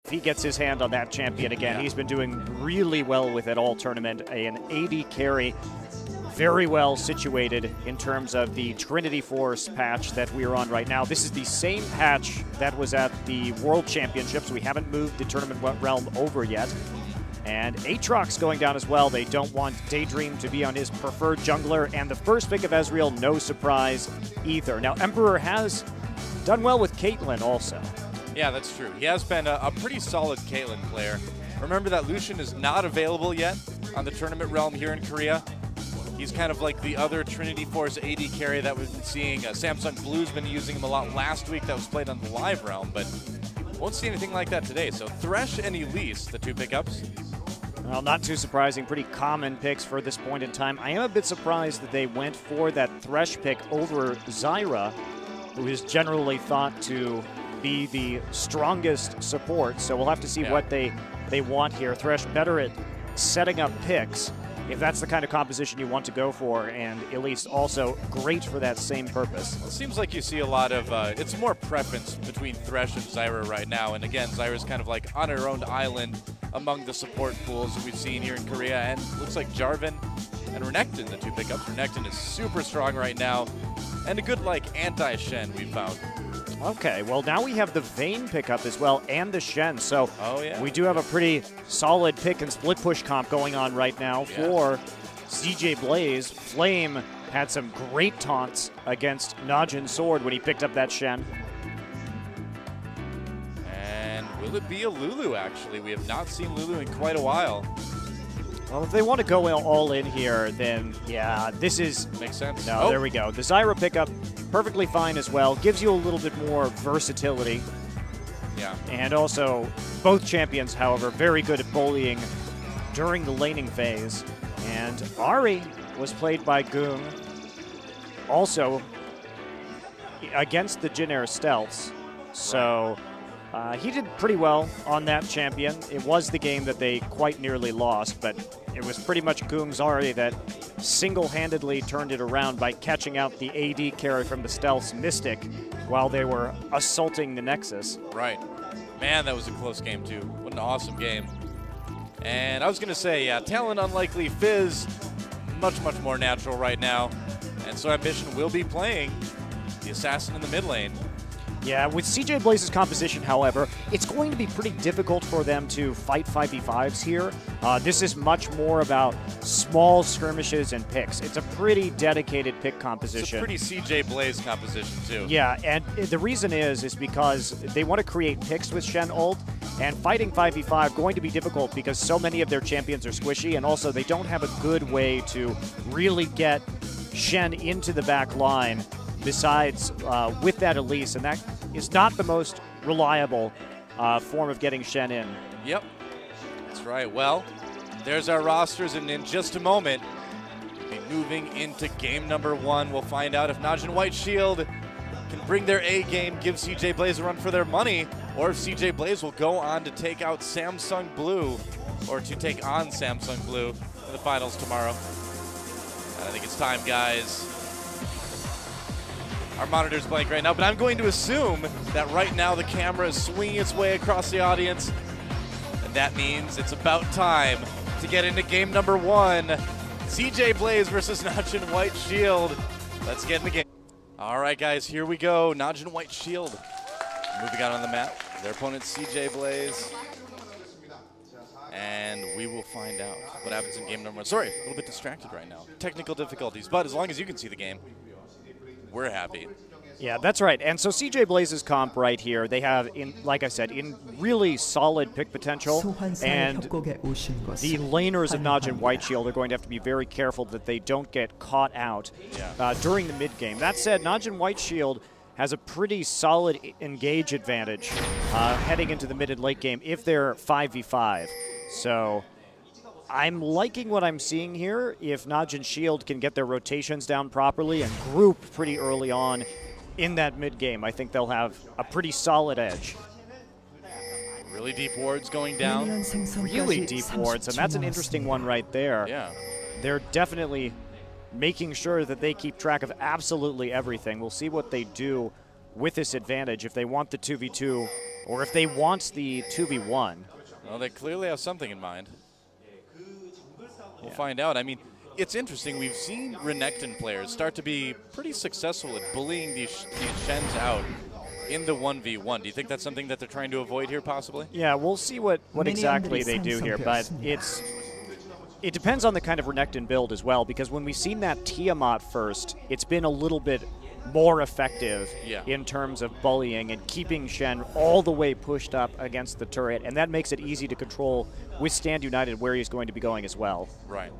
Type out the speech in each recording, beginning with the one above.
If he gets his hand on that champion again, he's been doing really well with it all tournament. An AD carry, very well situated in terms of the Trinity Force patch that we are on right now. This is the same patch that was at the World Championships. We haven't moved the tournament realm over yet. And Aatrox going down as well. They don't want Daydream to be on his preferred jungler. And the first pick of Ezreal, no surprise either. Now, Emperor has done well with Caitlyn also. Yeah, that's true. He has been a pretty solid Caitlyn player. Remember that Lucian is not available yet on the tournament realm here in Korea. He's kind of like the other Trinity Force AD carry that we've been seeing. Samsung Blue's been using him a lot last week. That was played on the live realm, but won't see anything like that today. So Thresh and Elise, the two pickups. Well, not too surprising. Pretty common picks for this point in time. I am a bit surprised that they went for that Thresh pick over Zyra, who is generally thought to be the strongest support. So we'll have to see what they want here. Thresh better at setting up picks, if that's the kind of composition you want to go for, and Elise also great for that same purpose. Well, it seems like you see a lot of, it's more preference between Thresh and Zyra right now, and again, Zyra's kind of like on her own island among the support pools that we've seen here in Korea, and looks like Jarvan and Renekton, the two pickups. Renekton is super strong right now, and a good like anti-Shen we found. Okay, well now we have the Vayne pickup as well and the Shen, so we do have a pretty solid pick and split push comp going on right now for CJ Blaze. Flame had some great taunts against NaJin Sword when he picked up that Shen. And will it be a Lulu actually? We have not seen Lulu in quite a while. Well, if they want to go all in here, then yeah, this is... Makes sense. No, there we go. The Zyra pickup, perfectly fine as well. Gives you a little bit more versatility. Yeah. And also, both champions, however, very good at bullying during the laning phase. And Ahri was played by Goong, also against the Jin Air Stealths. So... he did pretty well on that champion. It was the game that they quite nearly lost, but it was pretty much Goong's Ahri that single-handedly turned it around by catching out the AD carry from the Stealth's Mystic while they were assaulting the Nexus. Right. Man, that was a close game, too. What an awesome game. And I was going to say, yeah, Talon Unlikely Fizz, much, much more natural right now. And so Ambition will be playing the Assassin in the mid lane. Yeah, with CJ Blaze's composition, however, it's going to be pretty difficult for them to fight 5v5s here. This is much more about small skirmishes and picks. It's a pretty dedicated pick composition. It's a pretty CJ Blaze composition, too. Yeah, and the reason is because they want to create picks with Shen ult, and fighting 5v5 going to be difficult because so many of their champions are squishy, and also they don't have a good way to really get Shen into the back line besides with that Elise, and that is not the most reliable form of getting Shen in. Yep, that's right. Well, there's our rosters, and in just a moment, we'll be moving into game number 1. We'll find out if NaJin White Shield can bring their A game, give CJ Blaze a run for their money, or if CJ Blaze will go on to take out Samsung Blue, or to take on Samsung Blue in the finals tomorrow. I think it's time, guys. Our monitor's blank right now, but I'm going to assume that right now the camera is swinging its way across the audience, and that means it's about time to get into game number 1. CJ Blaze versus NaJin White Shield. Let's get in the game. All right, guys, here we go. NaJin White Shield moving out on the map. Their opponent, CJ Blaze. And we will find out what happens in game number 1. Sorry, a little bit distracted right now. Technical difficulties, but as long as you can see the game, we're happy. Yeah, that's right. And so CJ Blaze's comp right here, they have, like I said, in really solid pick potential. And the laners of NaJin White Shield are going to have to be very careful that they don't get caught out during the mid game. That said, NaJin White Shield has a pretty solid engage advantage heading into the mid and late game if they're 5v5. So I'm liking what I'm seeing here. If NaJin Shield can get their rotations down properly and group pretty early on in that mid game, I think they'll have a pretty solid edge. Really deep wards going down. Really deep wards, and that's an interesting one right there. Yeah. They're definitely making sure that they keep track of absolutely everything. We'll see what they do with this advantage. If they want the 2v2 or if they want the 2v1. Well, they clearly have something in mind. We'll find out. I mean, it's interesting. We've seen Renekton players start to be pretty successful at bullying these Shens out in the 1v1. Do you think that's something that they're trying to avoid here, possibly? Yeah, we'll see what exactly they do here, but it depends on the kind of Renekton build as well, because when we've seen that Tiamat first, it's been a little bit more effective in terms of bullying and keeping Shen all the way pushed up against the turret, and that makes it easy to control with Stand United where he's going to be going as well. Right.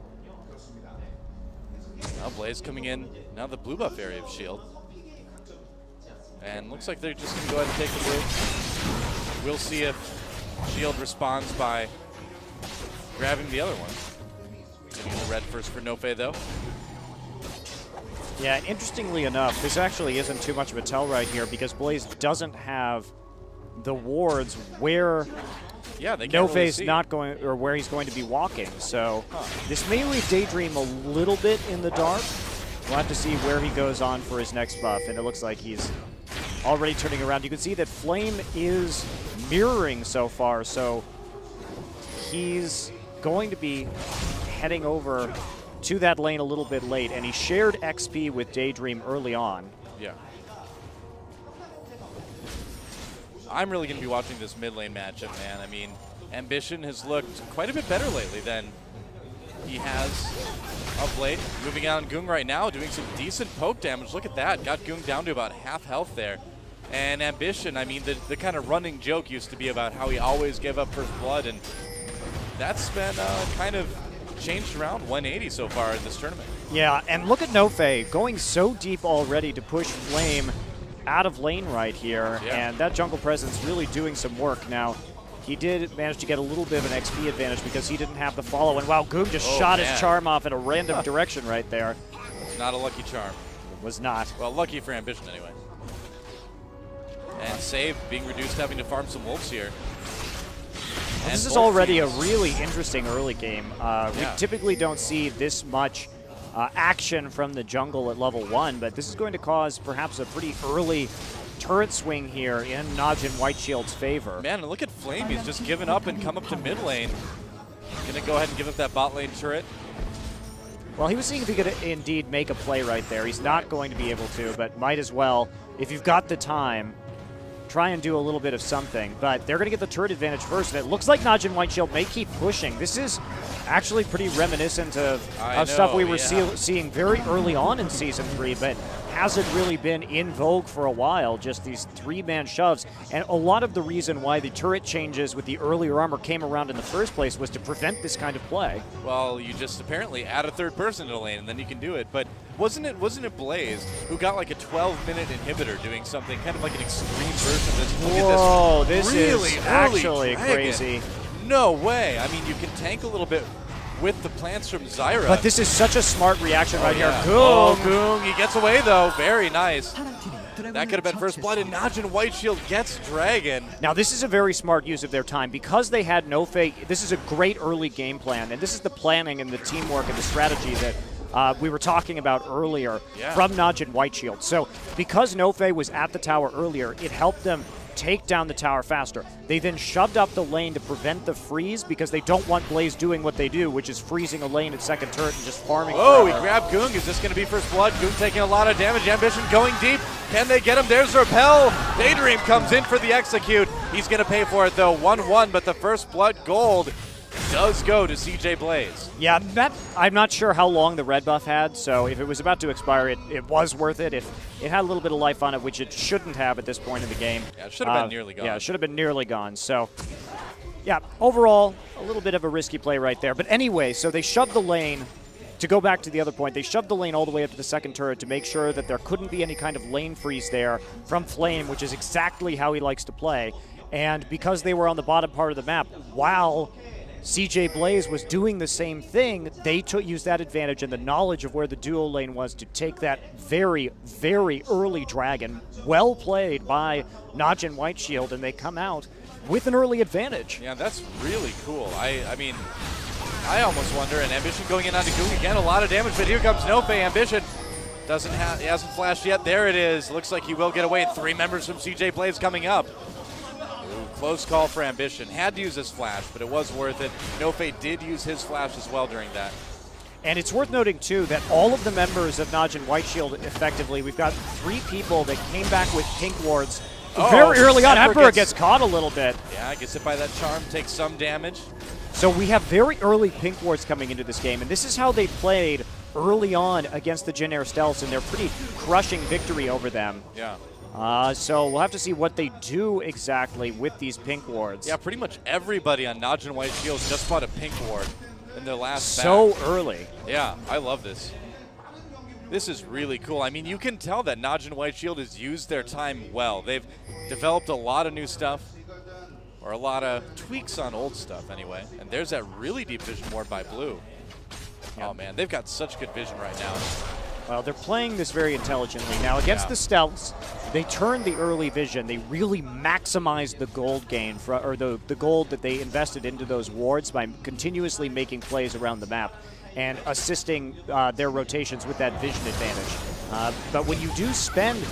Now Blaze coming in, now the blue buff area of Shield. And looks like they're just going to go ahead and take the blue. We'll see if Shield responds by grabbing the other one. Getting the red first for Nofe, though. Yeah, interestingly enough, this actually isn't too much of a tell right here because Blaze doesn't have the wards where Nofe's not going, or where he's going to be walking. So this may leave Daydream a little bit in the dark. We'll have to see where he goes on for his next buff, and it looks like he's already turning around. You can see that Flame is mirroring so far, so he's going to be heading over to that lane a little bit late, and he shared XP with Daydream early on. Yeah. I'm really going to be watching this mid lane matchup, man. I mean, Ambition has looked quite a bit better lately than he has of late. Moving out on Goong right now, doing some decent poke damage. Look at that. Got Goong down to about half health there. And Ambition, I mean, the kind of running joke used to be about how he always gave up first blood, and that's been kind of changed around 180 so far in this tournament. Yeah, and look at Nofe going so deep already to push Flame out of lane right here, and that jungle presence really doing some work. Now, he did manage to get a little bit of an XP advantage because he didn't have the follow, and wow, Goong just shot his charm off in a random direction right there. It's not a lucky charm. It was not. Well, lucky for Ambition anyway. And Save being reduced, having to farm some wolves here. Well, this is already a really interesting early game. We typically don't see this much action from the jungle at level 1, but this is going to cause perhaps a pretty early turret swing here in NaJin White Shield's favor. Man, and look at Flame. He's just given up and come up to mid lane. Gonna go ahead and give up that bot lane turret. Well, he was seeing if he could indeed make a play right there. He's not going to be able to, but might as well, if you've got the time, try and do a little bit of something. But they're going to get the turret advantage first, and it looks like NaJin White Shield may keep pushing. This is actually pretty reminiscent of stuff we were seeing very early on in Season 3, but hasn't really been in vogue for a while, just these three-man shoves. And a lot of the reason why the turret changes with the earlier armor came around in the first place was to prevent this kind of play. Well, you just apparently add a third person to the lane, and then you can do it. But wasn't it Blaze who got like a 12-minute inhibitor doing something, kind of like an extreme version of this? Look Whoa, at this. This really is actually crazy. No way. I mean, you can tank a little bit with the plants from Zyra. But this is such a smart reaction right here. Goong. Oh, Goong. He gets away, though. Very nice. That could have been first blood, and NaJin White Shield gets Dragon. Now, this is a very smart use of their time. Because they had Nofe, this is a great early game plan, and this is the planning and the teamwork and the strategy that we were talking about earlier from NaJin White Shield. So because Nofe was at the tower earlier, it helped them take down the tower faster. They then shoved up the lane to prevent the freeze because they don't want Blaze doing what they do, which is freezing a lane at second turret and just farming. Oh, he grabbed Goong. Is this going to be first blood? Goong taking a lot of damage. Ambition going deep. Can they get him? There's Repel. Daydream comes in for the execute. He's going to pay for it, though. 1-1, but the first blood gold does go to CJ Blaze. Yeah, I'm not sure how long the red buff had, so if it was about to expire, it was worth it. If it had a little bit of life on it, which it shouldn't have at this point in the game. Yeah, it should have been nearly gone. Yeah, it should have been nearly gone. So, yeah, overall, a little bit of a risky play right there. But anyway, so they shoved the lane, to go back to the other point, they shoved the lane all the way up to the second turret to make sure that there couldn't be any kind of lane freeze there from Flame, which is exactly how he likes to play. And because they were on the bottom part of the map, while CJ Blaze was doing the same thing, they used that advantage and the knowledge of where the duo lane was to take that very, very early Dragon. Well played by NaJin White Shield, and they come out with an early advantage. Yeah, that's really cool. I mean, I almost wonder, and Ambition going in onto Goong again, a lot of damage, but here comes Nofe. Ambition he hasn't flashed yet. There it is. Looks like he will get away. 3 members from CJ Blaze coming up. Ooh, Close call for Ambition. Had to use his flash, but it was worth it. No Fate did use his flash as well during that. And it's worth noting, too, that all of the members of NaJin White Shield, effectively, we've got 3 people that came back with pink wards very early on. Emperor gets caught a little bit. Yeah, gets hit by that charm, takes some damage. So we have very early pink wards coming into this game, and this is how they played early on against the Jin Air Stealths, and they're pretty crushing victory over them. Yeah. So we'll have to see what they do exactly with these pink wards. Yeah, pretty much everybody on NaJin White Shield just bought a pink ward in their last So batch. early. Yeah, I love this. This is really cool. I mean, you can tell that NaJin White Shield has used their time well. They've developed a lot of new stuff, or a lot of tweaks on old stuff anyway. And there's that really deep vision ward by Blue. Yep. Oh man, they've got such good vision right now. Well, they're playing this very intelligently. Now, against the Stealths, they turned the early vision. They really maximized the gold gain, or the gold that they invested into those wards by continuously making plays around the map and assisting their rotations with that vision advantage. But when you do spend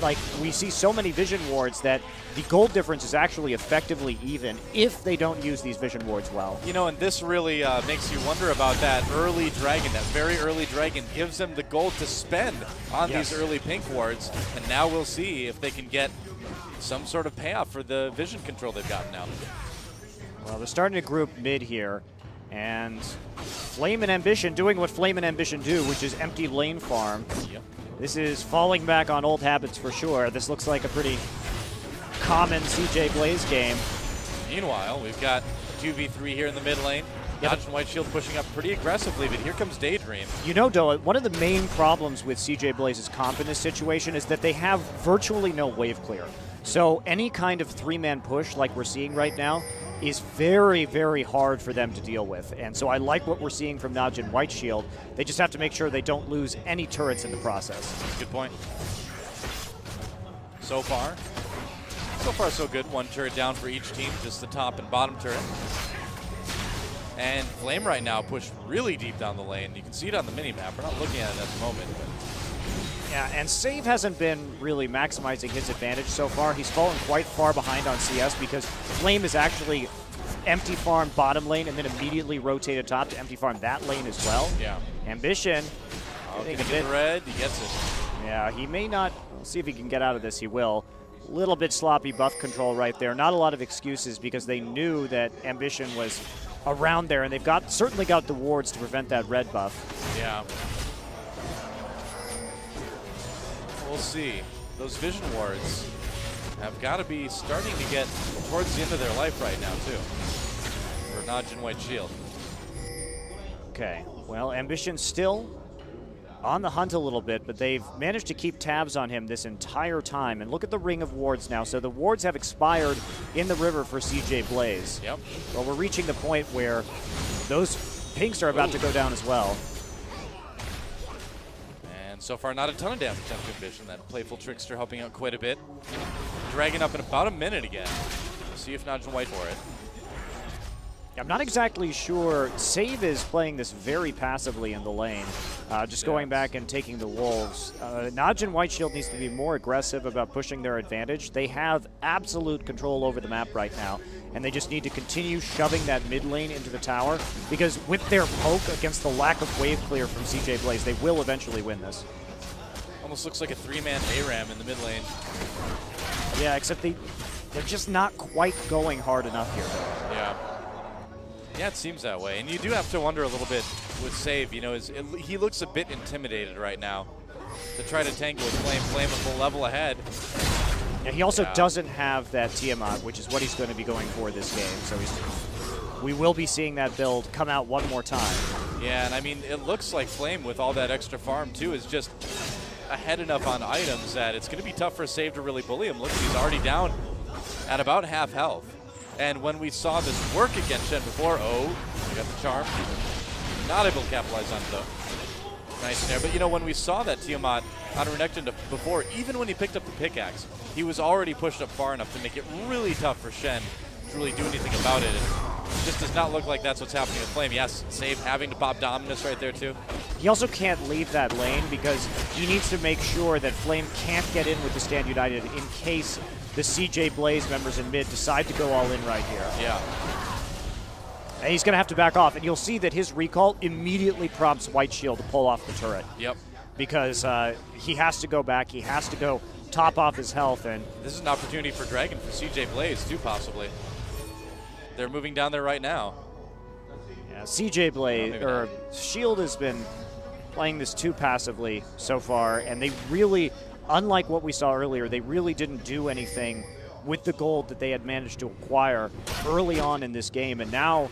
like we see so many vision wards that the gold difference is actually effectively even if they don't use these vision wards well. You know, and this really makes you wonder about that early dragon. That very early dragon gives them the gold to spend on these early pink wards, and now we'll see if they can get some sort of payoff for the vision control they've gotten now. Well, they're starting to group mid here, and Flame and Ambition doing what Flame and Ambition do, which is empty lane farm. Yep. This is falling back on old habits for sure. This looks like a pretty common CJ Blaze game. Meanwhile, we've got 2v3 here in the mid lane. NaJin White Shield pushing up pretty aggressively, but here comes Daydream. You know, Doa, one of the main problems with CJ Blaze's comp in this situation is that they have virtually no wave clear. So any kind of 3-man push like we're seeing right now is very, very hard for them to deal with. And so I like what we're seeing from NaJin White Shield. They just have to make sure they don't lose any turrets in the process. Good point. So far so good. 1 turret down for each team, just the top and bottom turret. And Flame right now pushed really deep down the lane. You can see it on the mini-map. We're not looking at it at the moment. But yeah, and Save hasn't been really maximizing his advantage so far. He's fallen quite far behind on CS because Flame is actually empty farm bottom lane and then immediately rotated top to empty farm that lane as well. Yeah. Ambition. Can he get red? He gets it. Yeah, he may not. We'll see if he can get out of this. He will. Little bit sloppy buff control right there. Not a lot of excuses because they knew that Ambition was around there, and they've certainly got the wards to prevent that red buff. Yeah. We'll see. Those vision wards have got to be starting to get towards the end of their life right now, too, for NaJin White Shield. Okay. Well, Ambition still on the hunt a little bit, but they've managed to keep tabs on him this entire time. And look at the ring of wards now. So the wards have expired in the river for CJ Blaze. Yep. Well, we're reaching the point where those pinks are about to go down as well. And so far, not a ton of damage on Ambition. That Playful Trickster helping out quite a bit. Dragging up in about a minute again. We'll see if NaJin White for it. I'm not exactly sure. Save is playing this very passively in the lane, just going back and taking the wolves. NaJin White Shield needs to be more aggressive about pushing their advantage. They have absolute control over the map right now, and they just need to continue shoving that mid lane into the tower, because with their poke against the lack of wave clear from CJ Blaze, they will eventually win this. Almost looks like a 3-man ARAM in the mid lane. Yeah, except they're just not quite going hard enough here, though. Yeah. Yeah, it seems that way. And you do have to wonder a little bit with Save. You know, he looks a bit intimidated right now to try to tangle with Flame. Flame a full level ahead. Yeah, he also doesn't have that Tiamat, which is what he's going to be going for this game. So we will be seeing that build come out one more time. Yeah, and I mean, it looks like Flame with all that extra farm, too, is just ahead enough on items that it's going to be tough for Save to really bully him. Look, he's already down at about half health. And when we saw this work against Shen before, we got the charm. Not able to capitalize on it, though. Nice there. But, you know, when we saw that Tiamat on Renekton before, even when he picked up the pickaxe, he was already pushed up far enough to make it really tough for Shen to really do anything about it. It just does not look like that's what's happening with Flame. Yes, Save having to pop Dominus right there, too. He also can't leave that lane because he needs to make sure that Flame can't get in with the Stand United in case the CJ Blaze members in mid decide to go all in right here. Yeah. And he's going to have to back off, and you'll see that his recall immediately prompts White Shield to pull off the turret. Yep. Because he has to go back, he has to go top off his health. And this is an opportunity for Dragon for CJ Blaze too, possibly. They're moving down there right now. Yeah, CJ Blaze, or Shield has been playing this too passively so far, and they really, unlike what we saw earlier, they really didn't do anything with the gold that they had managed to acquire early on in this game. And now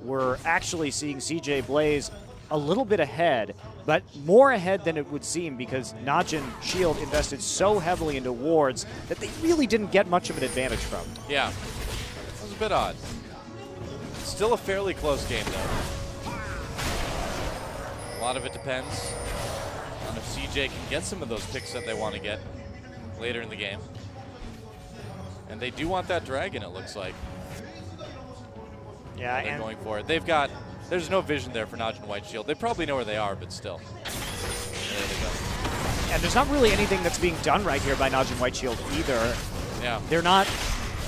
we're actually seeing CJ Blaze a little bit ahead, but more ahead than it would seem, because NaJin Shield invested so heavily into wards that they really didn't get much of an advantage from. Yeah, that was a bit odd. Still a fairly close game, though. A lot of it depends on if CJ can get some of those picks that they want to get later in the game. And they do want that dragon, it looks like. Yeah, they're going for it. They've got, there's no vision there for NaJin White Shield. They probably know where they are, but still. There they go. And there's not really anything that's being done right here by NaJin White Shield either. Yeah. They're not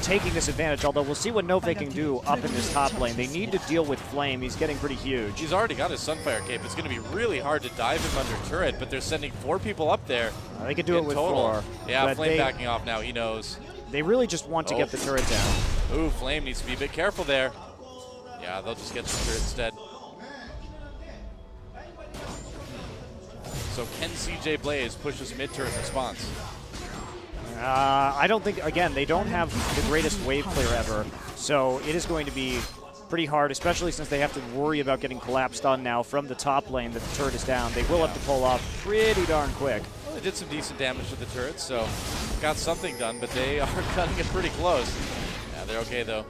taking this advantage, although we'll see what Nove can do up in this top lane. They need to deal with Flame. He's getting pretty huge. He's already got his Sunfire cape. It's going to be really hard to dive him under turret, but they're sending 4 people up there. They could do it with total. 4. Yeah, Flame backing off now. He knows. They really just want to get the turret down. Ooh, Flame needs to be a bit careful there. Yeah, they'll just get the turret instead. So can CJ Blaze push his mid-turret response? I don't think, again, they don't have the greatest wave clear ever, so it is going to be pretty hard, especially since they have to worry about getting collapsed on now from the top lane that the turret is down. They will have to pull off pretty darn quick. Well, they did some decent damage to the turret, so got something done, but they are cutting it pretty close. Yeah, they're okay, though.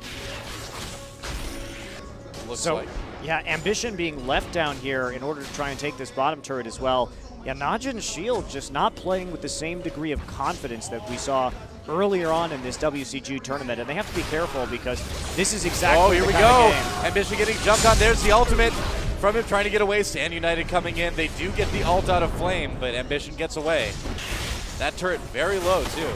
Looks like. Yeah, Ambition being left down here in order to try and take this bottom turret as well. Yeah, NaJin Shield just not playing with the same degree of confidence that we saw earlier on in this WCG tournament, and they have to be careful because this is exactly here we go. Ambition getting jumped on. There's the ultimate from him trying to get away. Stand United coming in. They do get the ult out of Flame, but Ambition gets away. That turret very low, too.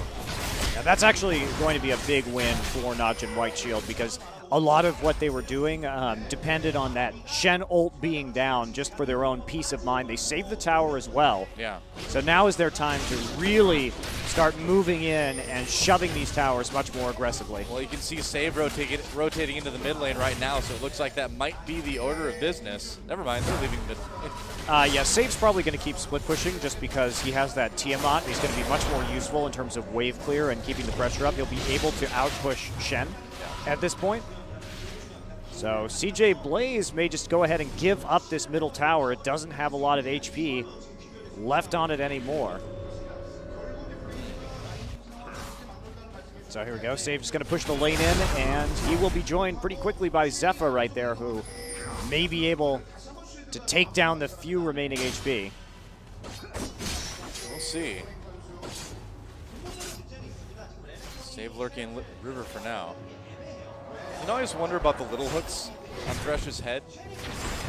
Yeah, that's actually going to be a big win for NaJin White Shield because a lot of what they were doing depended on that Shen ult being down just for their own peace of mind. They saved the tower as well. Yeah. So now is their time to really start moving in and shoving these towers much more aggressively. Well, you can see Save rotating into the mid lane right now, so it looks like that might be the order of business. Never mind, they're leaving mid. Yeah, Save's probably going to keep split pushing just because he has that Tiamat. He's going to be much more useful in terms of wave clear and keeping the pressure up. He'll be able to outpush Shen at this point. So CJ Blaze may just go ahead and give up this middle tower. It doesn't have a lot of HP left on it anymore. So here we go. Save just going to push the lane in, and he will be joined pretty quickly by Zephyr right there, who may be able to take down the few remaining HP. We'll see. Save lurking River for now. You know, I always wonder about the little hooks on Thresh's head,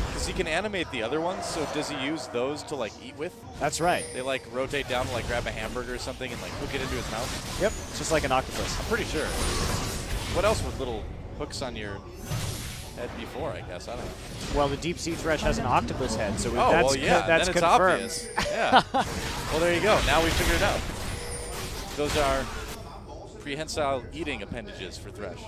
because he can animate the other ones, so does he use those to, like, eat with? That's right. They, like, rotate down to, like, grab a hamburger or something and, like, hook it into his mouth? Yep, it's just like an octopus. I'm pretty sure. What else with little hooks on your head before, I guess? I don't know. Well, the Deep Sea Thresh has an octopus head, so that's, well, yeah, then that's it's confirmed. Obvious. Yeah. Well, there you go. Now we figured it out. Those are prehensile eating appendages for Thresh.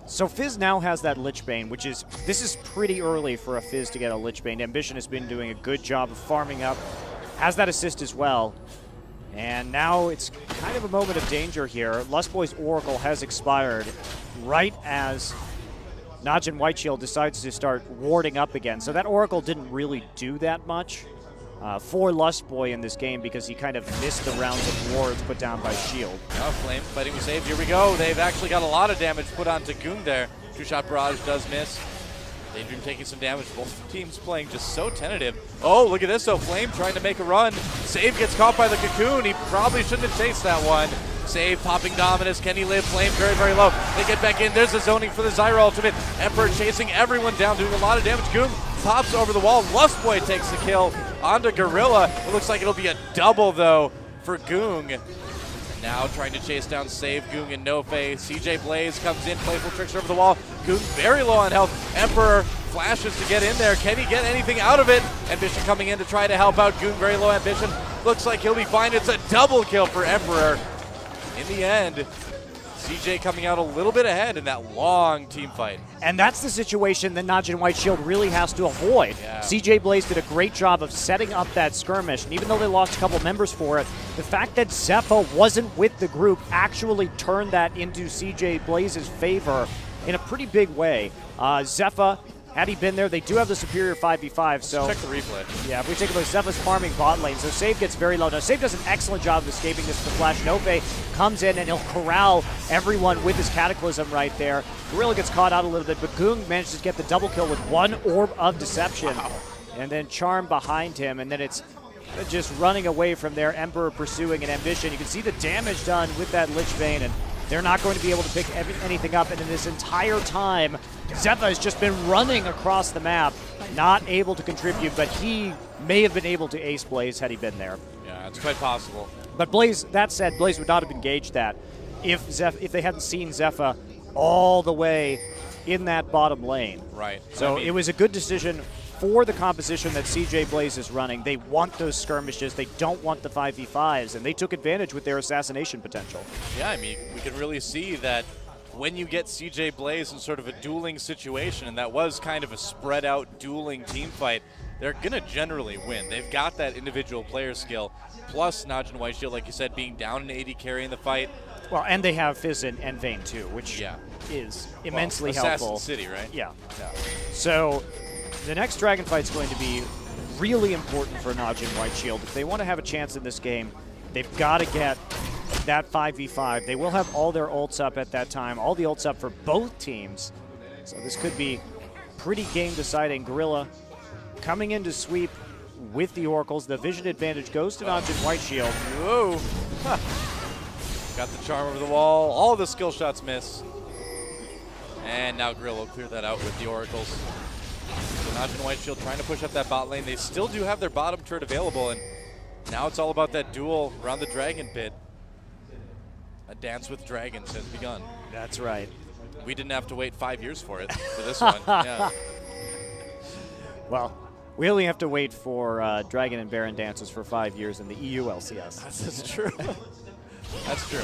So Fizz now has that Lich Bane, which is, this is pretty early for a Fizz to get a Lich Bane. Ambition has been doing a good job of farming up, has that assist as well. And now it's kind of a moment of danger here. Lustboy's Oracle has expired right as NaJin White Shield decides to start warding up again. So that Oracle didn't really do that much for Lustboy in this game because he kind of missed the rounds of wards put down by Shield. Now Flame fighting with Save. Here we go. They've actually got a lot of damage put onto Goong there. Two-shot barrage does miss. Daydream taking some damage. Both teams playing just so tentative. Oh, look at this, though. Flame trying to make a run. Save gets caught by the Cocoon. He probably shouldn't have chased that one. Save popping Dominus. Can he live? Flame very, very low. They get back in. There's the zoning for the Zyra ultimate. Emperor chasing everyone down, doing a lot of damage. Goong pops over the wall. Lustboy takes the kill onto Gorilla. It looks like it'll be a double, though, for Goong. Now trying to chase down Save, Goong, and Nofe. CJ Blaze comes in, playful tricks over the wall. Goong very low on health. Emperor flashes to get in there. Can he get anything out of it? Ambition coming in to try to help out. Goong very low. Ambition looks like he'll be fine. It's a double kill for Emperor. In the end, CJ coming out a little bit ahead in that long team fight. And that's the situation that NaJin White Shield really has to avoid. Yeah. CJ Blaze did a great job of setting up that skirmish, and even though they lost a couple members for it, the fact that Zephyr wasn't with the group actually turned that into CJ Blaze's favor in a pretty big way. Zephyr, had he been there, they do have the superior 5v5, so... Check the replay. Yeah, if we take a look, Zephyr's farming bot lane, so Save gets very low. Now, Save does an excellent job of escaping this with the flash. Nofe comes in, and he'll corral everyone with his Cataclysm right there. Gorilla gets caught out a little bit, but Goong manages to get the double kill with one Orb of Deception. Wow. And then Charm behind him, and then it's just running away from there. Emperor pursuing an Ambition. You can see the damage done with that Lich Bane, and they're not going to be able to pick anything up. And in this entire time, Zephyr has just been running across the map, not able to contribute, but he may have been able to ace Blaze had he been there. Yeah, it's quite possible. But Blaze, that said, Blaze would not have engaged that if they hadn't seen Zephyr all the way in that bottom lane. Right. So it was a good decision for the composition that CJ Blaze is running. They want those skirmishes. They don't want the 5v5s, and they took advantage with their assassination potential. Yeah, I mean, we can really see that when you get CJ Blaze in sort of a dueling situation, and that was kind of a spread out dueling team fight, they're going to generally win. They've got that individual player skill, plus NaJin White Shield, like you said, being down in AD carry in the fight. Well, and they have Fizz and Vayne too, which is immensely helpful. Assassin City, right? Yeah. So the next Dragon fight's going to be really important for NaJin White Shield. If they want to have a chance in this game, they've got to get that 5v5. They will have all their ults up at that time, all the ults up for both teams. So this could be pretty game deciding. Gorilla coming in to sweep with the Oracles. The vision advantage goes to NaJin White Shield. Whoa. Huh. Got the charm over the wall. All the skill shots miss. And now Gorilla will clear that out with the Oracles. So NaJin White Shield trying to push up that bot lane. They still do have their bottom turret available, and now it's all about that duel around the dragon pit. A dance with dragons has begun. That's right. We didn't have to wait 5 years for it, for this one. Yeah. Well, we only have to wait for Dragon and Baron dances for 5 years in the EU LCS. That's true. That's true.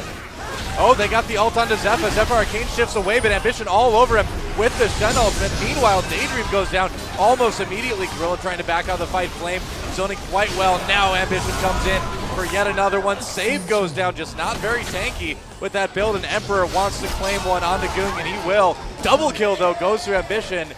Oh, they got the ult onto Zephyr. Zephyr Arcane shifts away, but Ambition all over him with the Shen ultimate. Meanwhile, Daydream goes down almost immediately. Gorilla trying to back out the fight. Flame zoning quite well. Now Ambition comes in for yet another one. Save goes down, just not very tanky with that build, and Emperor wants to claim one onto Goong, and he will. Double kill, though, goes to Ambition.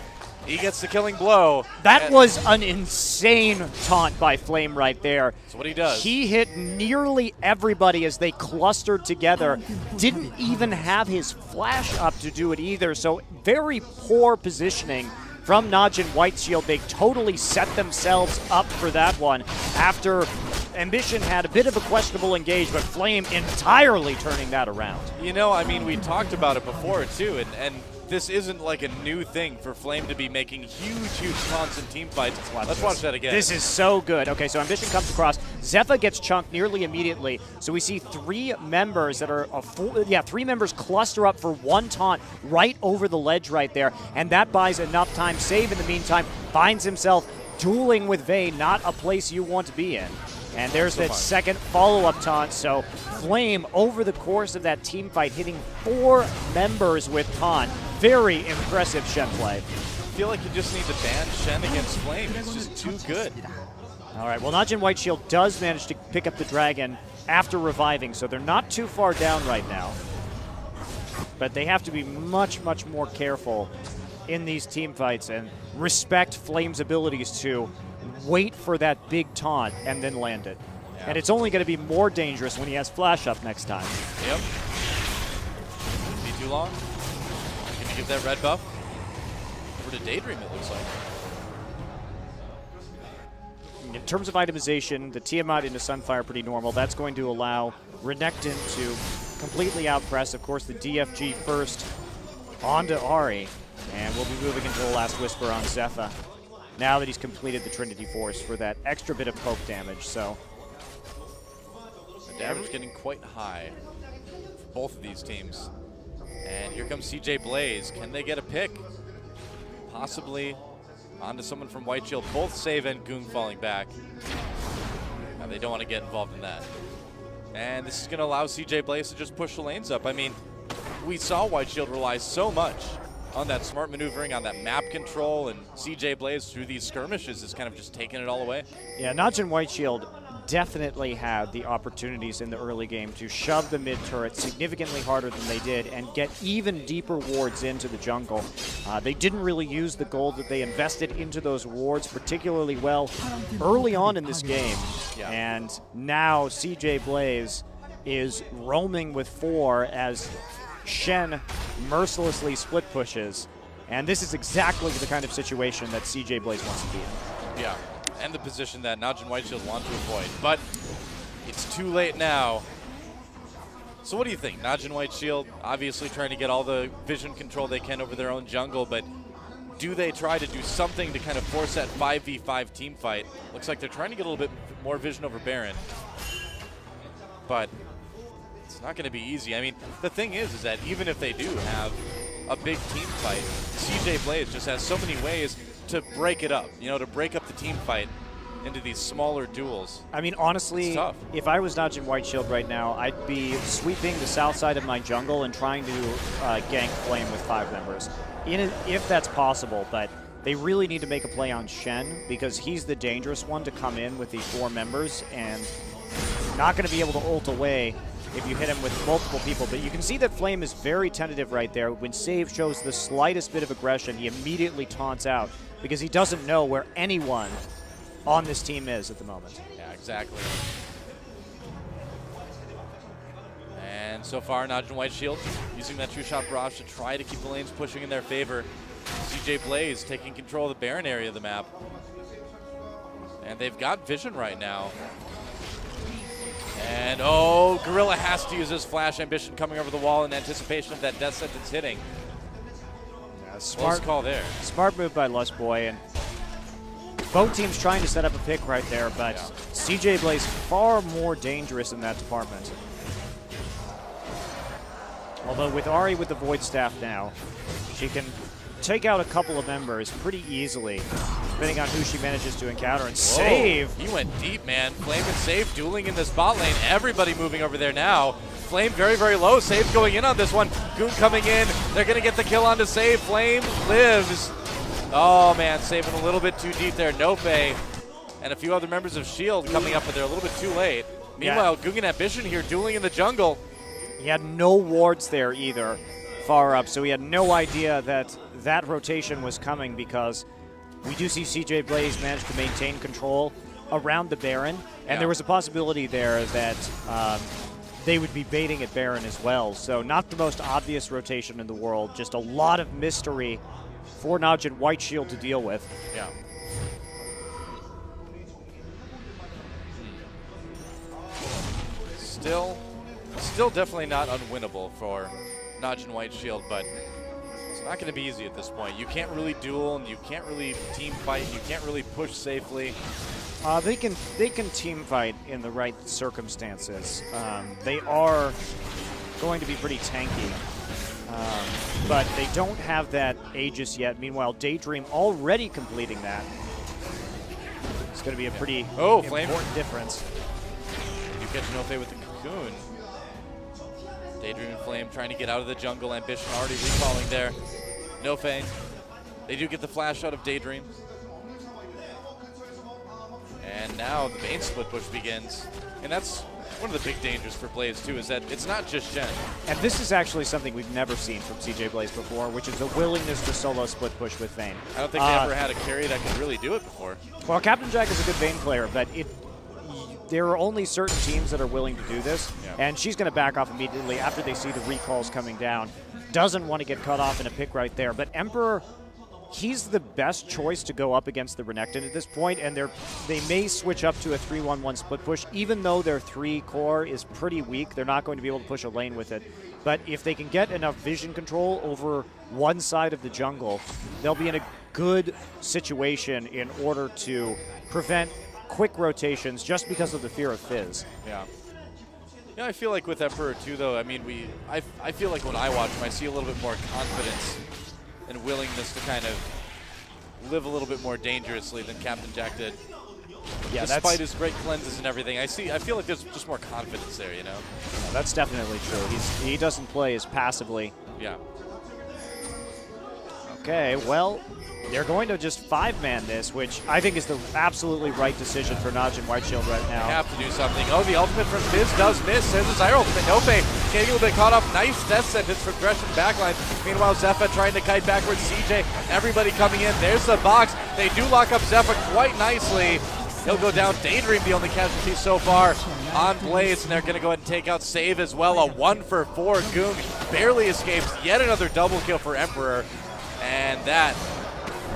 He gets the killing blow. That was an insane taunt by Flame right there. That's what he does. He hit nearly everybody as they clustered together. Didn't even have his flash up to do it either, so very poor positioning from NaJin White Shield. They totally set themselves up for that one after Ambition had a bit of a questionable engage, but Flame entirely turning that around. You know, I mean, we talked about it before, too, and this isn't like a new thing for Flame to be making huge taunts in team fights. Let's watch that again. This is so good. Okay, so Ambition comes across. Zephyr gets chunked nearly immediately. So we see three members that are, three members cluster up for one taunt right over the ledge right there, and that buys enough time. Save, in the meantime, finds himself dueling with Vayne, not a place you want to be in. And there's that second follow-up taunt. So Flame, over the course of that team fight, hitting 4 members with taunt. Very impressive Shen play. I feel like you just need to ban Shen against Flame. It's just too good. All right, well, NaJin White Shield does manage to pick up the dragon after reviving, so they're not too far down right now. But they have to be much more careful in these team fights and respect Flame's abilities to wait for that big taunt and then land it. Yeah. And it's only going to be more dangerous when he has flash up next time. Yep. Shouldn't be too long. Can you give that red buff? Over to Daydream, it looks like. In terms of itemization, the Tiamat into Sunfire pretty normal. That's going to allow Renekton to completely outpress. Of course, the DFG first onto Ahri. And we'll be moving into the Last Whisper on Zephyr now that he's completed the Trinity Force for that extra bit of poke damage. So Damage getting quite high for both of these teams. And here comes CJ Blaze. Can they get a pick? Possibly onto someone from White Shield. Both Save and Goong falling back. Now they don't want to get involved in that. And this is going to allow CJ Blaze to just push the lanes up. I mean, we saw White Shield rely so much on that smart maneuvering, on that map control, and CJ Blaze through these skirmishes is kind of just taking it all away. Yeah, NaJin White Shield definitely had the opportunities in the early game to shove the mid turret significantly harder than they did and get even deeper wards into the jungle. They didn't really use the gold that they invested into those wards particularly well early on in this game. Yeah. And now CJ Blaze is roaming with 4 as Shen mercilessly split pushes. And this is exactly the kind of situation that CJ Blaze wants to be in. Yeah. And the position that NaJin White Shield want to avoid. But it's too late now. So what do you think? NaJin White Shield obviously trying to get all the vision control they can over their own jungle, but do they try to do something to kind of force that 5v5 team fight? Looks like they're trying to get a little bit more vision over Baron. But it's not going to be easy. I mean, the thing is that even if they do have a big team fight, CJ Blaze just has so many ways to break it up, you know, to break up the team fight into these smaller duels. I mean, honestly, if I was NaJin White Shield right now, I'd be sweeping the south side of my jungle and trying to gank Flame with 5 members, if that's possible. But they really need to make a play on Shen because he's the dangerous one to come in with the 4 members and not going to be able to ult away if you hit him with multiple people. But you can see that Flame is very tentative right there. When Save shows the slightest bit of aggression, he immediately taunts out because he doesn't know where anyone on this team is at the moment. Yeah, exactly. And so far, NaJin White Shield using that two-shot barrage to try to keep the lanes pushing in their favor. CJ Blaze taking control of the Baron area of the map. And they've got vision right now. And oh, Gorilla has to use his flash ambition coming over the wall in anticipation of that death sentence hitting. Yeah, smart call there. Smart move by Lustboy, and both teams trying to set up a pick right there, but yeah, CJ Blaze far more dangerous in that department. Although with Ahri with the Void Staff now, she can take out a couple of members pretty easily, depending on who she manages to encounter. And Save! He went deep, man. Flame and Save dueling in this bot lane. Everybody moving over there now. Flame very, very low. Save going in on this one. Goon coming in. They're going to get the kill onto Save. Flame lives. Oh, man. Saving a little bit too deep there. Nofe and a few other members of S.H.I.E.L.D. coming up, but they're a little bit too late. Meanwhile, Goon and Ambition here dueling in the jungle. He had no wards there either, far up, so he had no idea that that rotation was coming, because we do see CJ Blaze manage to maintain control around the Baron, and there was a possibility there that they would be baiting at Baron as well. So not the most obvious rotation in the world, just a lot of mystery for NaJin White Shield to deal with. Yeah. Still definitely not unwinnable for NaJin White Shield, but it's not going to be easy at this point. You can't really duel, and you can't really team fight, and you can't really push safely. They can team fight in the right circumstances. They are going to be pretty tanky, but they don't have that Aegis yet. Meanwhile, Daydream already completing that. It's going to be a pretty important difference. You catch Nofe with the Cocoon. Daydream and Flame trying to get out of the jungle. Ambition already recalling there. Nofe. They do get the flash out of Daydream. And now the main split push begins. And that's one of the big dangers for Blaze too, is that it's not just Shen. And this is actually something we've never seen from CJ Blaze before, which is the willingness to solo split push with Vayne. I don't think they ever had a carry that could really do it before. Well, Captain Jack is a good Vayne player, but there are only certain teams that are willing to do this, and she's going to back off immediately after they see the recalls coming down. Doesn't want to get cut off in a pick right there, but Emperor, he's the best choice to go up against the Renekton at this point, and they may switch up to a 3-1-1 split push. Even though their 3 core is pretty weak, they're not going to be able to push a lane with it. But if they can get enough vision control over one side of the jungle, they'll be in a good situation in order to prevent quick rotations just because of the fear of Fizz. Yeah. Yeah, I feel like with Emperor too, though. I mean, I feel like when I watch him, I see a little bit more confidence and willingness to kind of live a little bit more dangerously than Captain Jack did. Yeah, despite his great cleanses and everything, I feel like there's just more confidence there, you know. Yeah, that's definitely true. He doesn't play as passively. Yeah. Okay, well, they're going to just 5-man this, which I think is the absolutely right decision for NaJin Whiteshield right now. They have to do something. Oh, the ultimate from Fizz does miss. Says it's Iron ultimate. Nope. Getting a little bit caught up. Nice death sentence from Gresham backline. Meanwhile, Zephyr trying to kite backwards. CJ, everybody coming in. There's the box. They do lock up Zephyr quite nicely. He'll go down. Daydream, the only casualty so far on Blaze, and they're going to go ahead and take out Save as well. A 1-for-4. Goong barely escapes. Yet another double kill for Emperor, and that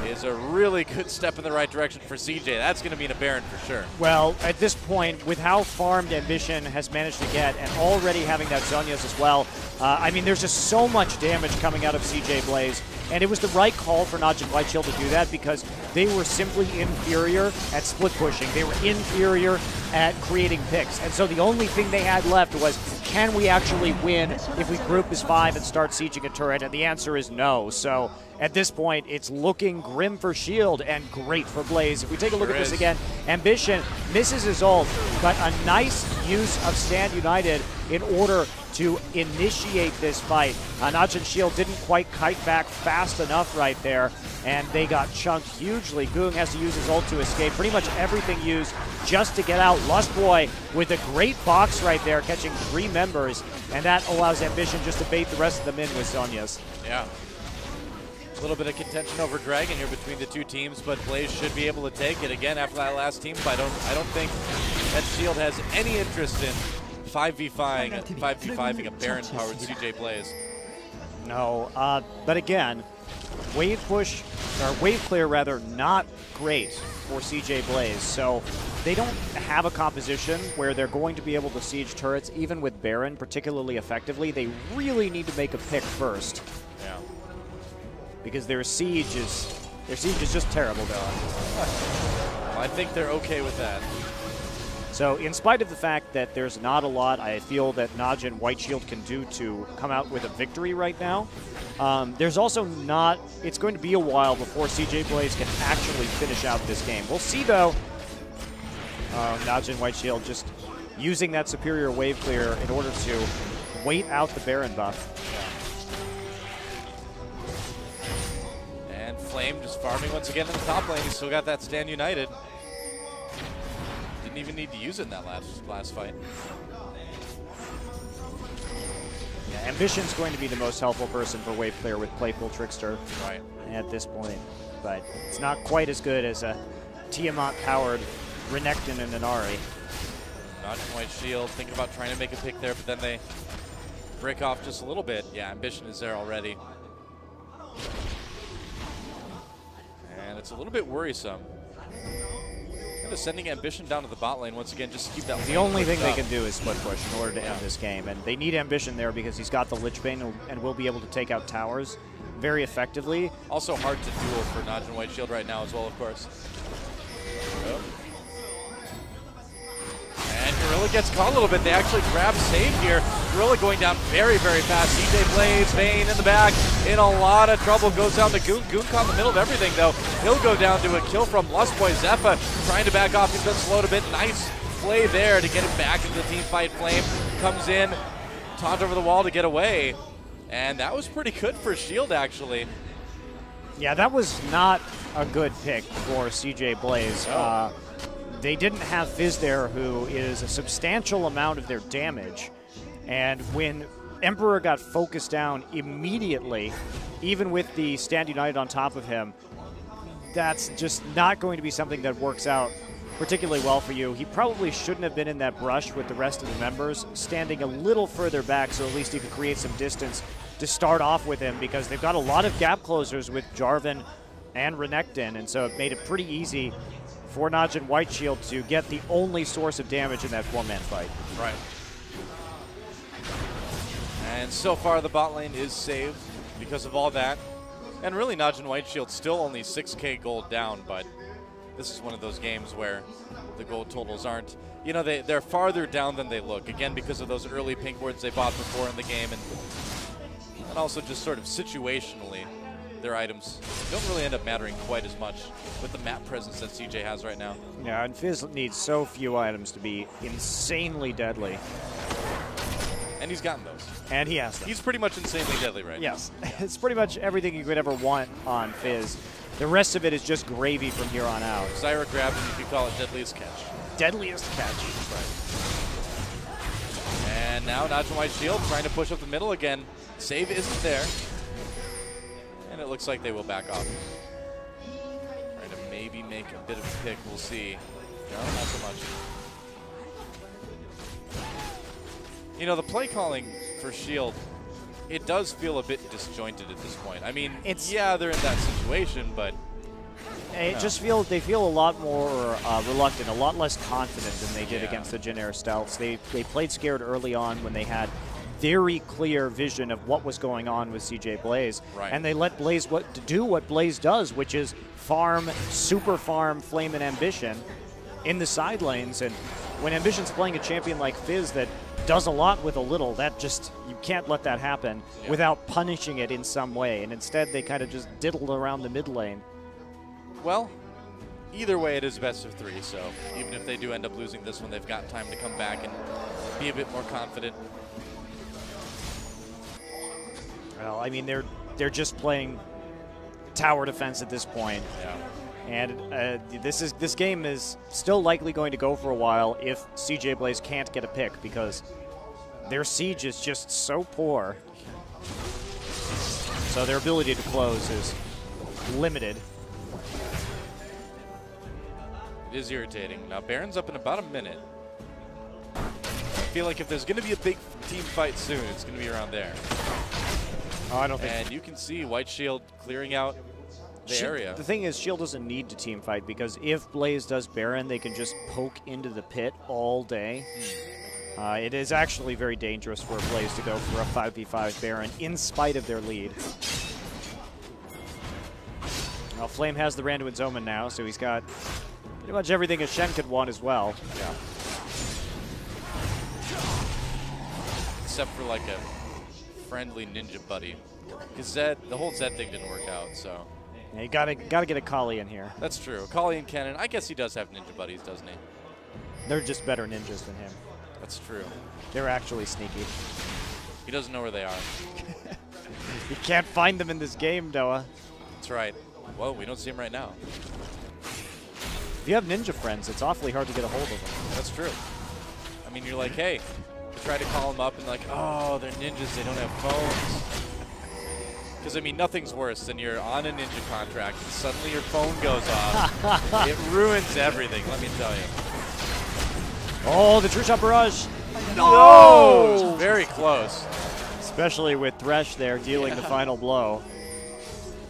is a really good step in the right direction for CJ. That's going to mean a Baron for sure. Well, at this point, with how farmed Ambition has managed to get, and already having that Zhonya's as well, I mean, there's just so much damage coming out of CJ Blaze, and it was the right call for NaJin Whiteshield to do that because they were simply inferior at split pushing. They were inferior at creating picks, and so the only thing they had left was, can we actually win if we group as 5 and start sieging a turret? And the answer is no. So at this point, it's looking grim for Shield and great for Blaze. If we take a look at this again, Ambition misses his ult, but a nice use of Stand United in order to initiate this fight. NaJin Shield didn't quite kite back fast enough right there, and they got chunked hugely. Goong has to use his ult to escape. Pretty much everything used just to get out. Lustboy with a great box right there, catching 3 members, and that allows Ambition just to bait the rest of them in with Zhonya's. Yeah. A little bit of contention over Dragon here between the two teams, but Blaze should be able to take it again after that last team fight. I don't think that Shield has any interest in 5v5ing a Baron powered CJ Blaze. No, but again, wave clear rather, not great for CJ Blaze. So they don't have a composition where they're going to be able to siege turrets, even with Baron, particularly effectively. They really need to make a pick first. Yeah. Because their siege is just terrible, though. Well, I think they're okay with that. So in spite of the fact that there's not a lot I feel that NaJin Whiteshield can do to come out with a victory right now, there's also not, it's going to be a while before CJ Blaze can actually finish out this game. We'll see, though. NaJin Whiteshield just using that superior wave clear in order to wait out the Baron buff. And Flame just farming once again in the top lane. He's still got that Stand United. Didn't even need to use it in that last fight. Yeah, Ambition's going to be the most helpful person for wave clear with Playful Trickster at this point. But it's not quite as good as a Tiamat-powered Renekton and Inari. NaJin Whiteshield thinking about trying to make a pick there, but then they break off just a little bit. Yeah, Ambition is there already. And it's a little bit worrisome. Kind of sending Ambition down to the bot lane once again just to keep that. The only thing they can do is split push in order to end this game, and they need Ambition there because he's got the Lich Bane and will be able to take out towers very effectively. Also hard to duel for NaJin Whiteshield right now as well, of course. Oh. And Gorilla gets caught a little bit. They actually grab Save here. Gorilla going down very, very fast. CJ Blaze, Vayne in the back, in a lot of trouble. Goes down to Goong. Goong caught in the middle of everything, though. He'll go down to a kill from Lustboy. Zephyr trying to back off. He's been slowed a bit. Nice play there to get him back into the team fight. Flame comes in, taunt over the wall to get away. And that was pretty good for Shield, actually. Yeah, that was not a good pick for CJ Blaze. Oh. They didn't have Fizz there, who is a substantial amount of their damage. And when Emperor got focused down immediately, even with the Stand United on top of him, that's just not going to be something that works out particularly well for you. He probably shouldn't have been in that brush with the rest of the members, standing a little further back so at least he could create some distance to start off with him, because they've got a lot of gap closers with Jarvan and Renekton, and so it made it pretty easy for NaJin Whiteshield to get the only source of damage in that 4-man fight. Right. And so far the bot lane is saved because of all that. And really NaJin Whiteshield still only 6k gold down, but this is one of those games where the goal totals aren't, you know, they're farther down than they look. Again, because of those early pink boards they bought before in the game, and also just sort of situationally, their items don't really end up mattering quite as much with the map presence that CJ has right now. Yeah, and Fizz needs so few items to be insanely deadly. And he's gotten those. And he has them. He's pretty much insanely deadly right now. Yes, it's pretty much everything you could ever want on Fizz. The rest of it is just gravy from here on out. Zyra grabbed him, if you call it deadliest catch. Deadliest catch. Right. And now NaJin White Shield trying to push up the middle again. Save isn't there. And it looks like they will back off. Trying to maybe make a bit of a pick, we'll see. No, not so much. You know, the play calling for Shield, it does feel a bit disjointed at this point. I mean, yeah, they're in that situation, but it just feels they feel a lot more reluctant, a lot less confident than they did against the Jin Air Stealths. They played scared early on when they had very clear vision of what was going on with CJ Blaze, and they let Blaze do what Blaze does, which is farm, super farm Flame and Ambition in the side lanes. And when Ambition's playing a champion like Fizz that does a lot with a little, that just, you can't let that happen without punishing it in some way. And instead, they kind of just diddled around the mid lane. Well, either way, it is best of 3, so even if they do end up losing this one, they've got time to come back and be a bit more confident. Well, I mean, they're just playing tower defense at this point. Yeah. And this game is still likely going to go for a while if CJ Blaze can't get a pick, because their siege is just so poor. So their ability to close is limited. It is irritating. Now Baron's up in about a minute. I feel like if there's going to be a big team fight soon, it's going to be around there. Oh, I don't think. And you can see White Shield clearing out the area. The thing is, Shield doesn't need to team fight, because if Blaze does Baron, they can just poke into the pit all day. It is actually very dangerous for Blaze to go for a 5v5 Baron in spite of their lead. Well, Flame has the Randuin's Omen now, so he's got pretty much everything a Shen could want as well. Yeah. Except for like a friendly ninja buddy. Because the whole Zed thing didn't work out, so. Yeah, you gotta get a Kali in here. That's true. Kali and Cannon, I guess he does have ninja buddies, doesn't he? They're just better ninjas than him. That's true. They're actually sneaky. He doesn't know where they are. You can't find them in this game, Doa. That's right. Well, we don't see him right now. If you have ninja friends, it's awfully hard to get a hold of them. That's true. I mean, you're like, hey, you try to call them up and like, oh, they're ninjas, they don't have phones. Because, I mean, nothing's worse than you're on a ninja contract and suddenly your phone goes off. It ruins everything, let me tell you. Oh, the True Shot Barrage. No! Very close. Especially with Thresh there dealing the final blow.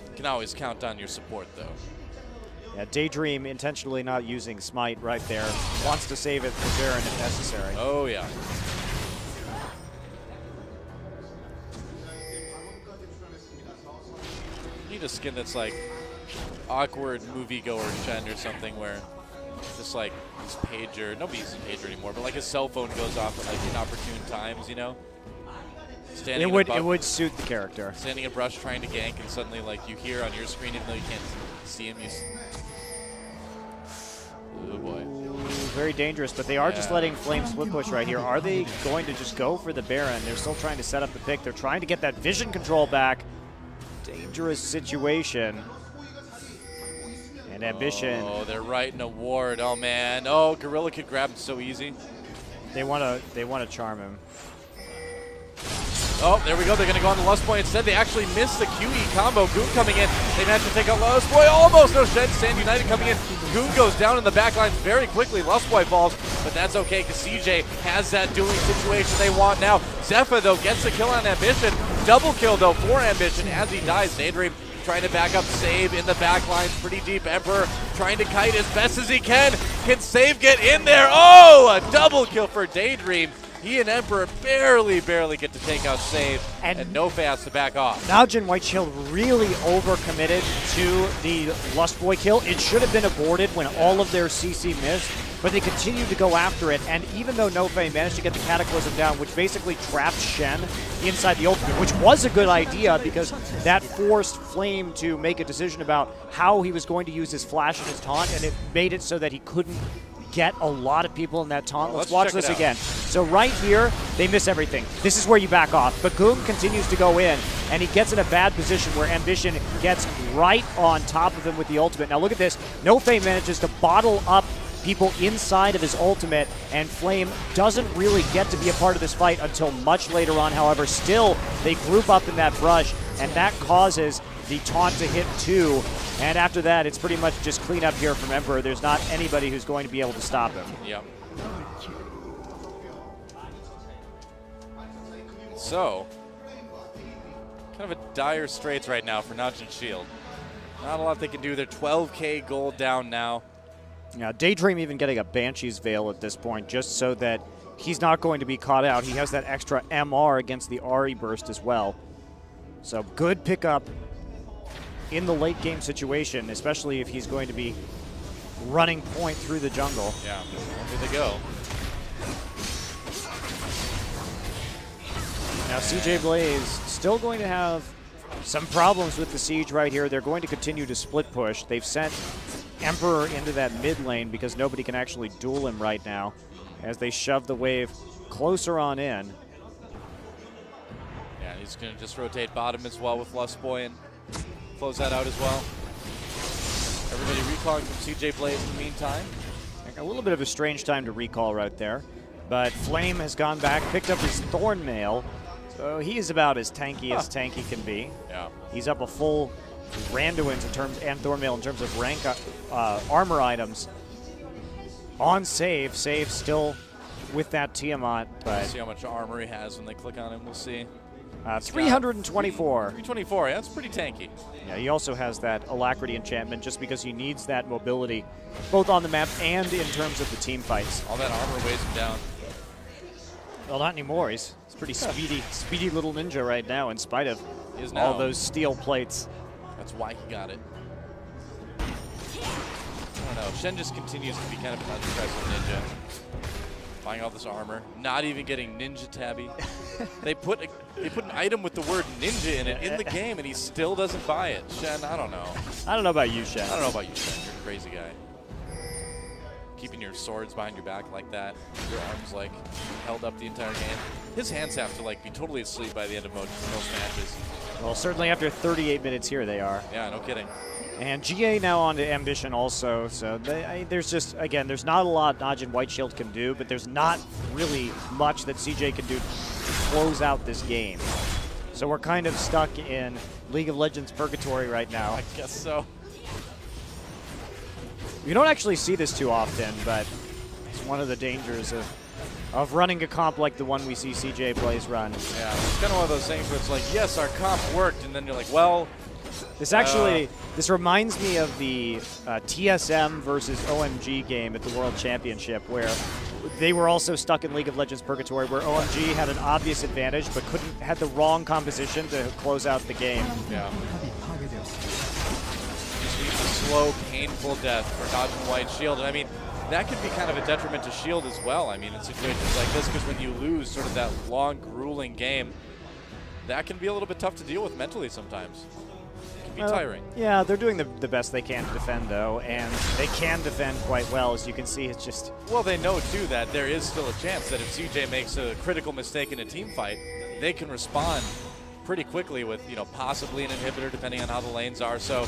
You can always count on your support, though. Yeah, Daydream intentionally not using Smite right there. Wants to save it for Baron if necessary. Oh, yeah. Need a skin that's like awkward moviegoer Shen or something, where just like his pager, nobody uses pager anymore, but like his cell phone goes off at like inopportune times, you know? Standing it would suit the character. Standing in brush trying to gank, and suddenly like you hear on your screen, even though you can't see him, oh boy. Ooh, very dangerous, but they are just letting Flame split push right here. Are they going to just go for the Baron? They're still trying to set up the pick. They're trying to get that vision control back. Dangerous situation. And Ambition. Oh, they're right in a ward. Oh man. Oh, Gorilla could grab him so easy. They want to charm him. Oh, there we go. They're going to go on the Lust Boy instead. They actually missed the QE combo. Goon coming in. They managed to take out Lust Boy. Almost no Shed. Stand United coming in. Goon goes down in the back line very quickly. Lust Boy falls, but that's okay because CJ has that dueling situation they want now. Zephyr, though, gets the kill on Ambition. Double kill, though, for Ambition as he dies. Daydream trying to back up Save in the back lines. Pretty deep. Emperor trying to kite as best as he can. Can Save get in there? Oh, a double kill for Daydream. He and Emperor barely get to take out save, and Nofe has to back off. NaJin White Shield really overcommitted to the Lust Boy kill. It should have been aborted when all of their CC missed, but they continued to go after it, and even though Nofe managed to get the Cataclysm down, which basically trapped Shen inside the ultimate, which was a good idea because that forced Flame to make a decision about how he was going to use his flash and his taunt, and it made it so that he couldn't get a lot of people in that taunt. Let's watch this again. So right here, they miss everything. This is where you back off. Bagoom continues to go in, and he gets in a bad position where Ambition gets right on top of him with the ultimate. Now look at this. Nofe manages to bottle up people inside of his ultimate, and Flame doesn't really get to be a part of this fight until much later on. However, still, they group up in that brush, and that causes the taunt to hit 2. And after that, it's pretty much just clean up here from Emperor. There's not anybody who's going to be able to stop him. Yep. So, kind of a dire straits right now for NaJin Shield. Not a lot they can do. They're 12K gold down now. Yeah, Daydream even getting a Banshee's Veil at this point just so that he's not going to be caught out. He has that extra MR against the Ahri burst as well. So good pickup in the late game situation, especially if he's going to be running point through the jungle. Yeah, here they go. Now CJ Blaze still going to have some problems with the siege right here. They're going to continue to split push. They've sent Emperor into that mid lane because nobody can actually duel him right now as they shove the wave closer on in. Yeah, he's going to just rotate bottom as well with Lust Boy and close that out as well. Everybody recalling from CJ Blaze in the meantime. A little bit of a strange time to recall right there, but Flame has gone back, picked up his Thorn Mail, so he is about as tanky can be. Yeah. He's up a full Randuin's in terms, and Thorn Mail in terms of rank armor items. On save still with that Tiamat, but we'll see how much armor he has when they click on him. We'll see. 324. 324, yeah, that's pretty tanky. Yeah, he also has that Alacrity enchantment just because he needs that mobility, both on the map and in terms of the team fights. All that armor weighs him down. Well, not anymore. He's pretty speedy little ninja right now in spite of all those steel plates. That's why he got it. I don't know. Shen just continues to be kind of an unimpressive ninja. Buying all this armor, not even getting ninja tabby. They put an item with the word ninja in it in the game, and he still doesn't buy it. Shen, I don't know. I don't know about you, Shen. I don't know about you, Shen. You're a crazy guy. Keeping your swords behind your back like that, your arms like held up the entire game. His hands have to like be totally asleep by the end of most matches. Well, certainly after 38 minutes here they are. Yeah, no kidding. And GA now on to Ambition also, so there's just, again, there's not a lot NaJin White Shield can do, but there's not really much that CJ can do to close out this game. So we're kind of stuck in League of Legends purgatory right now. I guess so. You don't actually see this too often, but it's one of the dangers of running a comp like the one we see CJ Blaze run. Yeah, it's kind of one of those things where it's like, yes, our comp worked, and then you're like, well, this reminds me of the TSM versus OMG game at the World Championship, where they were also stuck in League of Legends purgatory, where OMG had an obvious advantage but had the wrong composition to close out the game. Yeah. Just a slow, painful death for NaJin White Shield. And I mean, that could be kind of a detriment to Shield as well. I mean, in situations like this, because when you lose sort of that long, grueling game, that can be a little bit tough to deal with mentally sometimes. Be tiring. Yeah, they're doing the best they can to defend, though, and they can defend quite well. As you can see, it's just... Well, they know, too, that there is still a chance that if CJ makes a critical mistake in a team fight, they can respond pretty quickly with, you know, possibly an inhibitor, depending on how the lanes are. So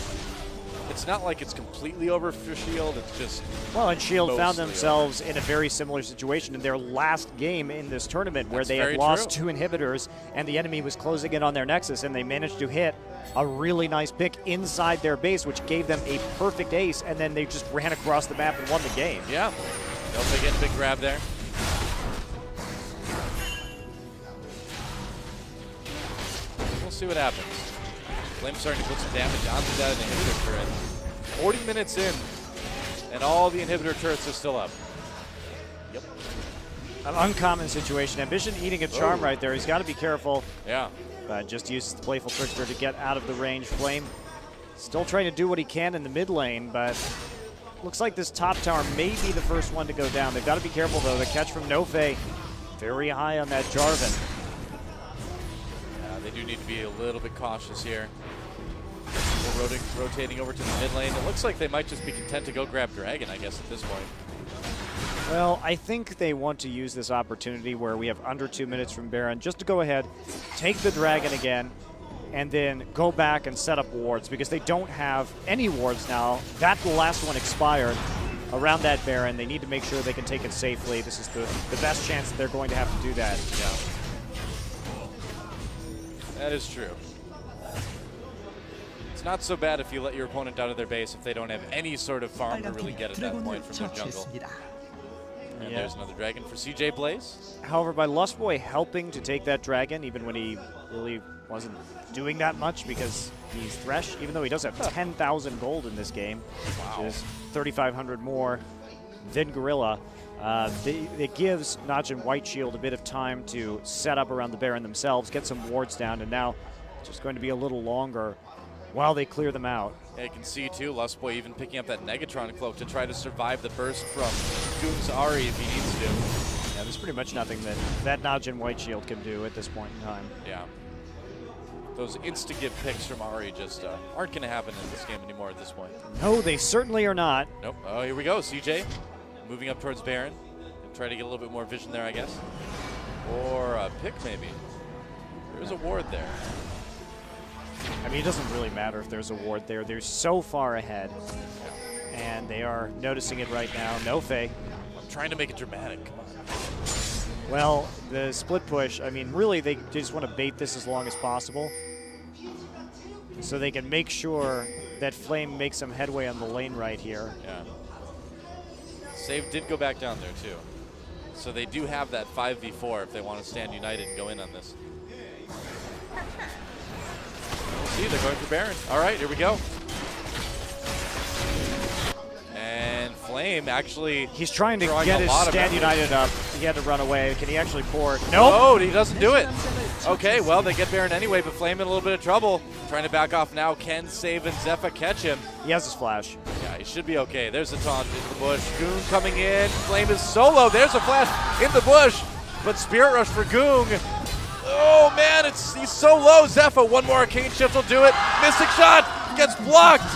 it's not like it's completely over for Shield. It's just... Well, and Shield found themselves in a very similar situation in their last game in this tournament, where they had lost 2 inhibitors, and the enemy was closing in on their Nexus, and they managed to hit a really nice pick inside their base, which gave them a perfect ace, and then they just ran across the map and won the game. Yeah. They'll get a big grab there. We'll see what happens. Flame's starting to put some damage onto that inhibitor turret. 40 minutes in, and all the inhibitor turrets are still up. Yep. An uncommon situation. Ambition eating a charm right there. He's got to be careful. Yeah. But just uses the Playful Trickster to get out of the range. Flame still trying to do what he can in the mid lane, but looks like this top tower may be the first one to go down. They've got to be careful, though. The catch from Nofe very high on that Jarvan. Yeah, they do need to be a little bit cautious here. We're rotating over to the mid lane. It looks like they might just be content to go grab Dragon, I guess, at this point. Well, I think they want to use this opportunity where we have under 2 minutes from Baron just to go ahead, take the Dragon again, and then go back and set up wards, because they don't have any wards now. That last one expired around that Baron. They need to make sure they can take it safely. This is the best chance that they're going to have to do that. Yeah. That is true. It's not so bad if you let your opponent out of their base if they don't have any sort of farm to really get at that point from their jungle. And there's another Dragon for CJB. However, by Lustboy helping to take that Dragon, even when he really wasn't doing that much because he's Thresh, even though he does have 10,000 gold in this game, which is 3,500 more than Gorilla, it gives NaJin White Shield a bit of time to set up around the Baron themselves, get some wards down, and now it's just going to be a little longer while they clear them out. Yeah, you can see, too, Lustboy even picking up that Negatron cloak to try to survive the burst from Goong's Ahri if he needs to. Yeah, there's pretty much nothing that NaJin White Shield can do at this point in time. Yeah. Those insta-give picks from Ahri just aren't going to happen in this game anymore at this point. No, they certainly are not. Nope. Oh, here we go. CJ moving up towards Baron. Try to get a little bit more vision there, I guess. Or a pick, maybe. There's a ward there. I mean, it doesn't really matter if there's a ward there. They're so far ahead, and they are noticing it right now. Nofe. I'm trying to make it dramatic. Come on. Well, the split push, I mean, really, they just want to bait this as long as possible so they can make sure that Flame makes some headway on the lane right here. Yeah. Save did go back down there, too. So they do have that 5v4 if they want to stand united and go in on this. See, they're going for Baron. All right, here we go. And Flame actually... He's trying to get his stand united up. He had to run away. Can he actually pour? Nope. Oh, he doesn't do it. Okay, well, they get Baron anyway, but Flame in a little bit of trouble. Trying to back off now. Can Save and Zephyr catch him? He has his flash. Yeah, he should be okay. There's a taunt into the bush. Goong coming in. Flame is solo. There's a flash in the bush, but Spirit Rush for Goong. Oh man, he's so low. Zephyr, one more Arcane Shift will do it. Mystic shot gets blocked.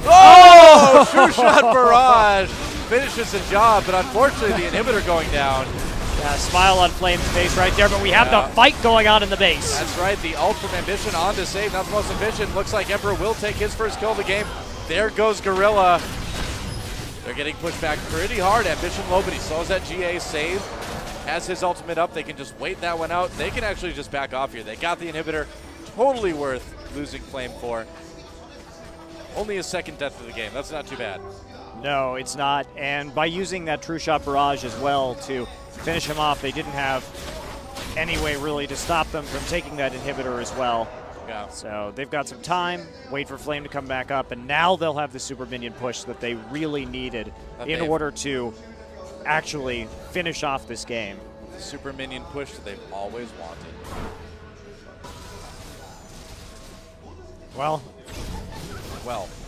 Oh, True Shot Barrage finishes the job, but unfortunately the inhibitor going down. Yeah, smile on Flame's face right there, but we have the fight going on in the base. That's right, the ult from Ambition on to save, not the most efficient. Looks like Emperor will take his first kill of the game. There goes Gorilla. They're getting pushed back pretty hard. Ambition low, but he slows that GA save. Has his ultimate up, they can just wait that one out. They can actually just back off here. They got the inhibitor, totally worth losing Flame for. Only his second death of the game, that's not too bad. No, it's not, and by using that True Shot Barrage as well to finish him off, they didn't have any way really to stop them from taking that inhibitor as well. Yeah. So they've got some time, wait for Flame to come back up, and now they'll have the super minion push that they really needed in order to actually finish off this game. The super minion push that they've always wanted. Well,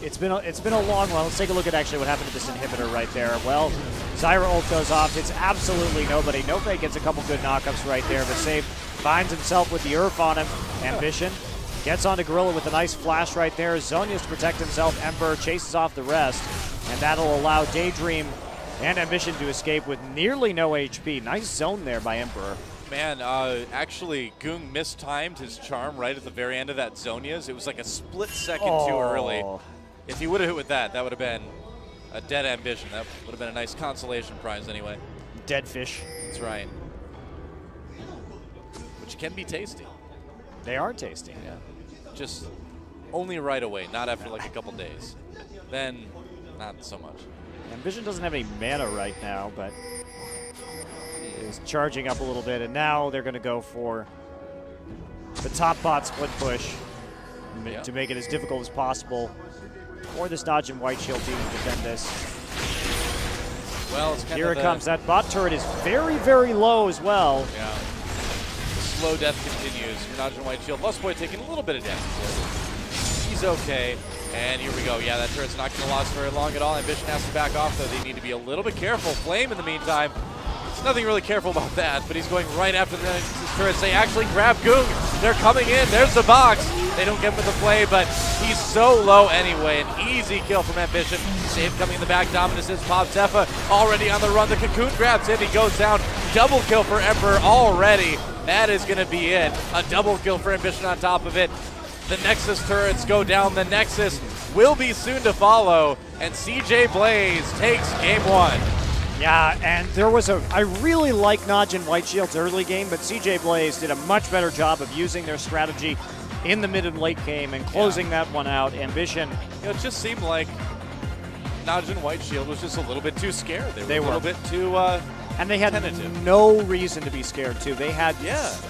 it's been a long one. Let's take a look at actually what happened to this inhibitor right there. Well, Zyra ult goes off. It's absolutely nobody. Nofe gets a couple good knockups right there, but Save finds himself with the Earth on him. Ambition gets onto Gorilla with a nice flash right there. Zhonya's to protect himself. Emperor chases off the rest, and that'll allow Daydream and Ambition to escape with nearly no HP. Nice zone there by Emperor. Man, actually, Goong mistimed his charm right at the very end of that Zhonya's. It was like a split second too early. If he would have hit with that, that would have been a dead Ambition. That would have been a nice consolation prize anyway. Dead fish. That's right. Which can be tasty. They are tasty. Yeah. Just only right away, not after like a couple days. Then, not so much. Ambition doesn't have any mana right now, but is charging up a little bit, and now they're going to go for the top bot split push to make it as difficult as possible for this NaJin White Shield team to defend this. Well, it's here it comes. That bot turret is very, very low as well. Yeah. The slow death continues for NaJin White Shield. Lustboy taking a little bit of damage. He's okay. And here we go. Yeah, that turret's not going to last very long at all. Ambition has to back off, though. They need to be a little bit careful. Flame, in the meantime, there's nothing really careful about that, but he's going right after the turrets. They actually grab Goong. They're coming in. There's the box. They don't get him with the play, but he's so low anyway. An easy kill from Ambition. Save coming in the back. Dominus is Pop Zephyr already on the run. The Cocoon grabs in. He goes down. Double kill for Emperor already. That is going to be it. A double kill for Ambition on top of it. The Nexus turrets go down. The Nexus will be soon to follow, and CJ Blaze takes game 1. Yeah, and there was I really like NaJin White Shield's early game, but CJ Blaze did a much better job of using their strategy in the mid and late game and closing that one out. Ambition. You know, it just seemed like NaJin White Shield was just a little bit too scared. They were a little bit too and they had tentative. No reason to be scared, too. They had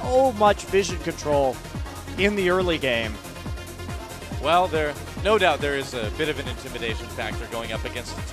so much vision control in the early game. Well, no doubt there is a bit of an intimidation factor going up against the team